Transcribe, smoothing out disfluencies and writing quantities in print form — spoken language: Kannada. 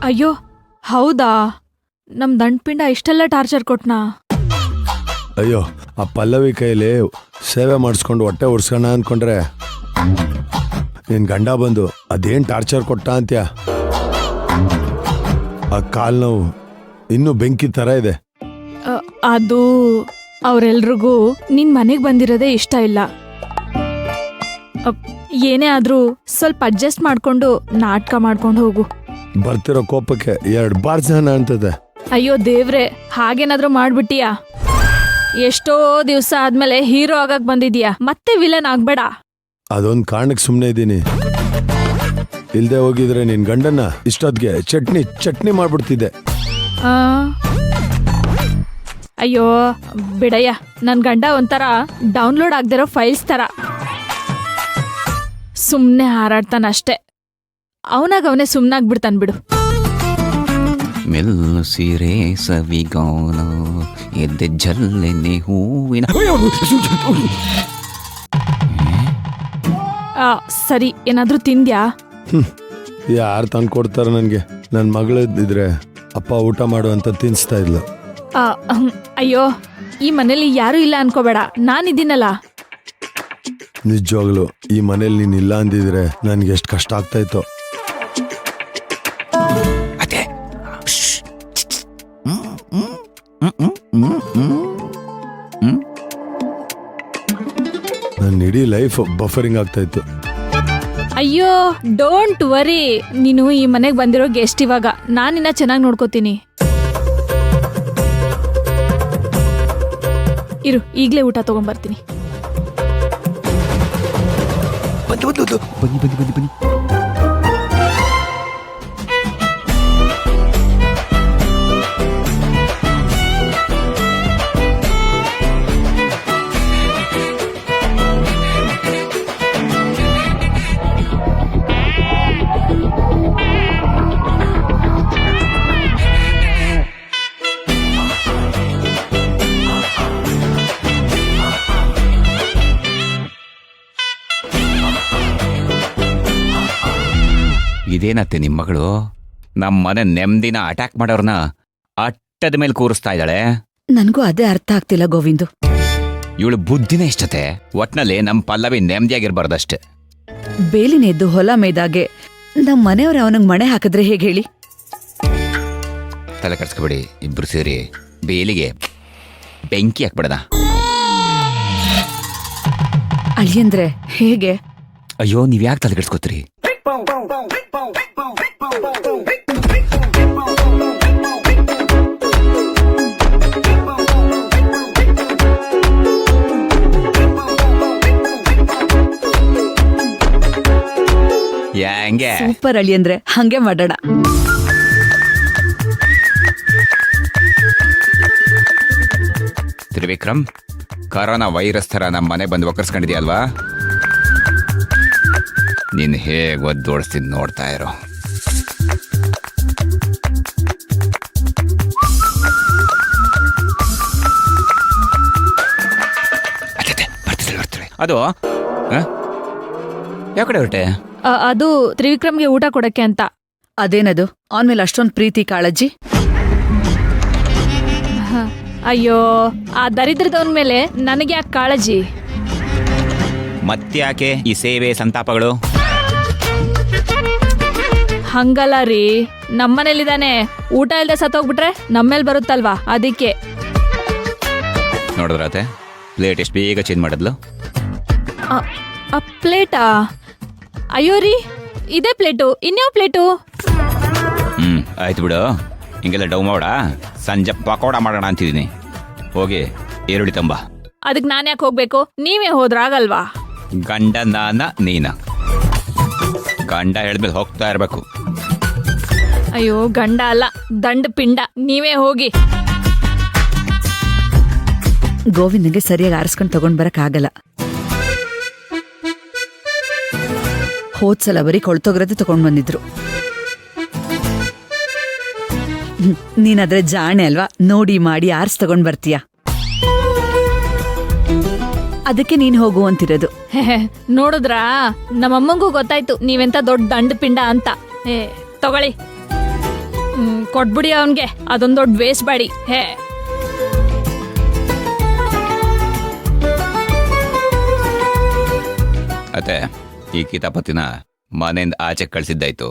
ಅಯ್ಯೋ ಹೌದಾ, ನಮ್ ದಂಡ್ಪಿಂಡ ಇಷ್ಟೆಲ್ಲ ಟಾರ್ಚರ್ ಕೊಟ್ನಾ? ಅಯ್ಯೋ, ಆ ಪಲ್ಲವಿ ಕೈಲಿ ಸೇವೆ ಮಾಡಿಸ್ಕೊಂಡು ಹೊಟ್ಟೆ ಉರ್ಸೋಣ ಅಂದ್ಕೊಂಡ್ರೆ ನಿನ್ ಗಂಡ ಬಂದು ಅದೇನ್ ಟಾರ್ಚರ್ ಕೊಟ್ಟ ಅಂತ್ಯ. ಆ ಕಾಲ್ ನೋವು ಇನ್ನೂ ಬೆಂಕಿ ತರ ಇದೆ. ಅದು ಅವ್ರೆಲ್ರಿಗೂ ನಿನ್ ಮನೆಗ್ ಬಂದಿರೋದೇ ಇಷ್ಟ ಇಲ್ಲ. ಏನೇ ಆದ್ರೂ ಸ್ವಲ್ಪ ಅಡ್ಜಸ್ಟ್ ಮಾಡ್ಕೊಂಡು ನಾಟಕ ಮಾಡ್ಕೊಂಡು ಹೋಗು. ಬರ್ತಿರೋ ಕೋಪಕ್ಕೆ 2 ಬಾರ್ ಜನ ಅಂತದೆ. ಅಯ್ಯೋ ದೇವ್ರೆ, ಹಾಗೇನಾದ್ರೂ ಮಾಡ್ಬಿಟ್ಟಿಯಾ? ಎಷ್ಟೋ ದಿವ್ಸ ಆದ್ಮೇಲೆ ಹೀರೋ ಆಗಕ್ ಬಂದಿದ್ಯಾ, ಮತ್ತೆ ವಿಲನ್ ಆಗ್ಬೇಡ. ಅದೊಂದ್ ಕಾರಣಕ್ಕೆ ಸುಮ್ಮನೆ ಇದ್ದೀನಿ. ಇಲ್ದೆ ಹೋಗಿದ್ರೆ ನಿನ್ ಗಂಡನ್ನ ಇಷ್ಟೊತ್ಗೆ ಚಟ್ನಿ ಮಾಡ್ಬಿಡ್ತಿದ್ದೆ. ಅಯ್ಯೋ ಬಿಡಯ್ಯ, ನನ್ ಗಂಡ ಒಂಥರ ಡೌನ್ಲೋಡ್ ಆಗ್ದಿರೋ ಫೈಲ್ಸ್ ತರ ಸುಮ್ನೆ ಹಾರಾಡ್ತಾನಷ್ಟೇ. ಅವನಾಗವನೇ ಸುಮ್ನಾಗ್ಬಿಡ್ತಾನ್ ಬಿಡು. ಮೆಲ್ಲು ಸೀರೆ ಸವಿಗಾನ ಎದ್ದೆ ಜಲ್ಲೆನೆ ಹೂವಿನ. ಸರಿ, ಏನಾದ್ರೂ ತಿಂದ್ಯಾ? ಯಾರು ತಂದು ಕೊಡ್ತಾರ ನನ್ಗೆ? ನನ್ ಮಗಳಿದ್ರೆ ಅಪ್ಪ ಊಟ ಮಾಡು ಅಂತ ತಿನ್ಸ್ತಾ ಇದ್ಲು. ಅಯ್ಯೋ, ಈ ಮನೇಲಿ ಯಾರು ಇಲ್ಲ ಅನ್ಕೋಬೇಡ, ನಾನಿದ್ದೀನಲ್ಲ. ನಿಜವಾಗ್ಲು ಈ ಮನೇಲಿ ನೀನ್ ಇಲ್ಲ ಅಂದಿದ್ರೆ ನನ್ಗೆ ಎಷ್ಟು ಕಷ್ಟ ಆಗ್ತಾ ಇತ್ತು. ಅದೇ ನನ್ನ ಇಡೀ ಲೈಫ್ ಬಫರಿಂಗ್ ಆಗ್ತಾ ಇತ್ತು. ಅಯ್ಯೋ ಡೋಂಟ್ ವರಿ, ನೀನು ಈ ಮನೆಗೆ ಬಂದಿರೋ ಗೆಸ್ಟ್. ಇವಾಗ ನಾನಿನ್ನ ಚೆನ್ನಾಗಿ ನೋಡ್ಕೋತೀನಿ. ಇರು, ಈಗ್ಲೇ ಊಟ ತಗೊಂಡ್ಬರ್ತೀನಿ. ಬನ್ನಿ. ಇದೇನತ್ತೆ ನಿಮ್ಮ ಮಗಳು ನಮ್ಮ ಮನೆ ನೆಮ್ಮದಿನ ಅಟ್ಯಾಕ್ ಮಾಡೋರ್ನ ಅಟ್ಟದ ಮೇಲೆ ಕೂರಿಸ್ತಾ ಇದ್ದಾಳೆ. ನನ್ಗೂ ಅದೇ ಅರ್ಥ ಆಗ್ತಿಲ್ಲ ಗೋವಿಂದು. ಇವಳು ಬುದ್ಧಿನೇ ಇಷ್ಟತೆ. ಒಟ್ನಲ್ಲಿ ನಮ್ಮ ಪಲ್ಲವಿ ನೆಮ್ಮದಿಯಾಗಿರ್ಬಾರ್ದಷ್ಟೆ. ಬೇಲಿನೆದ್ದು ಹೊಲ ಮೇದಾಗೆ ನಮ್ ಮನೆಯವ್ರ ಅವನಿಗೆ ಮಣೆ ಹಾಕಿದ್ರೆ ಹೇಗೆ ಹೇಳಿ? ತಲೆ ಕರ್ಸ್ಕೊಬೇಡಿ, ಇಬ್ರು ಸೇರಿ ಬೇಲಿಗೆ ಬೆಂಕಿ ಹಾಕ್ಬಿಡದ. ಅಳಿಯಂದ್ರೆ ಹೇಗೆ? ಅಯ್ಯೋ, ನೀವ್ಯಾಕೆ ತಲೆ ಕೆಡ್ಸ್ಕೊತೀರಿ? ಹೆಂಗೆ? ಸೂಪರ್ ಅಳಿಯಂದ್ರೆ, ಹಂಗೆ ಮಾಡೋಣ. ತ್ರಿವಿಕ್ರಮ್, ಕರೋನಾ ವೈರಸ್ ತರ ನಮ್ಮ ಮನೆ ಬಂದು ಒಕ್ಕರ್ಸ್ಕೊಂಡಿದ್ಯಲ್ವಾ? ನೀನ್ ಹೇಗ್ ಒದ್ದೋಡಿಸ್ತೀನಿ ನೋಡ್ತಾ ಇರೋ. ಬರ್ತೀರಿ. ಅದು ಯಾವ ಕಡೆ ಹೊರಟೆ? ಅದು ತ್ರಿವಿಕ್ರಮ್ಗೆ ಊಟ ಕೊಡಕ್ಕೆ ಅಂತ. ಅದೇನದು ಅವನ್ ಮೇಲೆ ಅಷ್ಟೊಂದ್ ಪ್ರೀತಿ ಕಾಳಜಿ? ಅಯ್ಯೋ, ಆ ದರಿದ್ರದವನ್ ಮೇಲೆ ನನಗೆ ಯಾಕೆ ಕಾಳಜಿ? ಮತ್ತ್ಯಾಕೆ ಈ ಸೇವೆ ಸಂತಾಪಗಳು? ಹಂಗಲ್ಲ ರೀ, ನಮ್ಮನೇಲಿದಾನೆ. ಊಟ ಇಲ್ದೆ ಸತ್ತೋಗ್ಬಿಟ್ರೆ ನಮ್ಮೇಲ್ ಬರುತ್ತಲ್ವಾ, ಅದಕ್ಕೆ. ನೋಡಿದ್ರತೆ ಪ್ಲೇಟ್ ಎಷ್ಟು ಬೇಗ ಚೇಂಜ್ ಮಾಡಿದ್ಲು. ಪ್ಲೇಟಾ? ಅಯ್ಯೋ ರೀ, ಇದೇ ಪ್ಲೇಟು, ಇನ್ಯಾವ ಪ್ಲೇಟು? ಆಯ್ತು ಬಿಡು, ಹಿಂಗೆಲ್ಲ ಡೌ ಮಾಡ. ಸಂಜೆ ಪಕೋಡ ಮಾಡೋಣ ಅಂತಿದ್ದೀನಿ. ಹೋಗಿ ಈರುಳ್ಳಿ ತಂಬ. ಅದಕ್ಕೆ ನಾನು ಯಾಕೆ ಹೋಗ್ಬೇಕು? ನೀವೇ ಹೋದ್ರಾಗಲ್ವಾ? ಗಂಡ ನೀನ ಗಂಡ ಹೇಳಿದ್ಮೇಲೆ ಹೋಗ್ತಾ ಇರ್ಬೇಕು. ಅಯ್ಯೋ, ಗಂಡ ಅಲ್ಲ, ದಂಡ ಪಿಂಡ. ನೀವೇ ಹೋಗಿ. ಗೋವಿಂದಗೆ ಸರಿಯಾಗಿ ಆರಿಸ್ಕೊಂಡು ತಗೊಂಡ್ ಬರಕ್ ಆಗಲ್ಲ. ಹೋದ್ಸಲ ಬರೀ ಕೊಳ್ತೋಗ್ರದೆ ತಗೊಂಡ್ ಬಂದಿದ್ರು. ನೀನಾದ್ರೆ ಜಾಣೆ ಅಲ್ವಾ, ನೋಡಿ ಮಾಡಿ ಆರ್ಸ್ ತಗೊಂಡ್ ಬರ್ತೀಯ. ಅದಕ್ಕೆ ನೀನ್ ಹೋಗು ಅಂತಿರೋದು. ನೋಡಿದ್ರಾ, ನಮ್ಮಮ್ಮಂಗೂ ಗೊತ್ತಾಯ್ತು ನೀವೆಂತ ದೊಡ್ಡ ದಂಡ ಪಿಂಡ ಅಂತ. ತಗೊಳ್ಳಿ. ಕೊಟ್ಬಿಡಿ ಅವನ್ಗೆ ಅದೊಂದ್ ದೊಡ್ಡ ವೇಸ್ಟ್ ಬಾಡಿ ಹೇ. ಅತ್ತೆ ಈ ಕಿತಾಪತಿನ ಮನೆಯಿಂದ ಆಚೆ ಕಳ್ಸಿದ್ದಾಯ್ತು.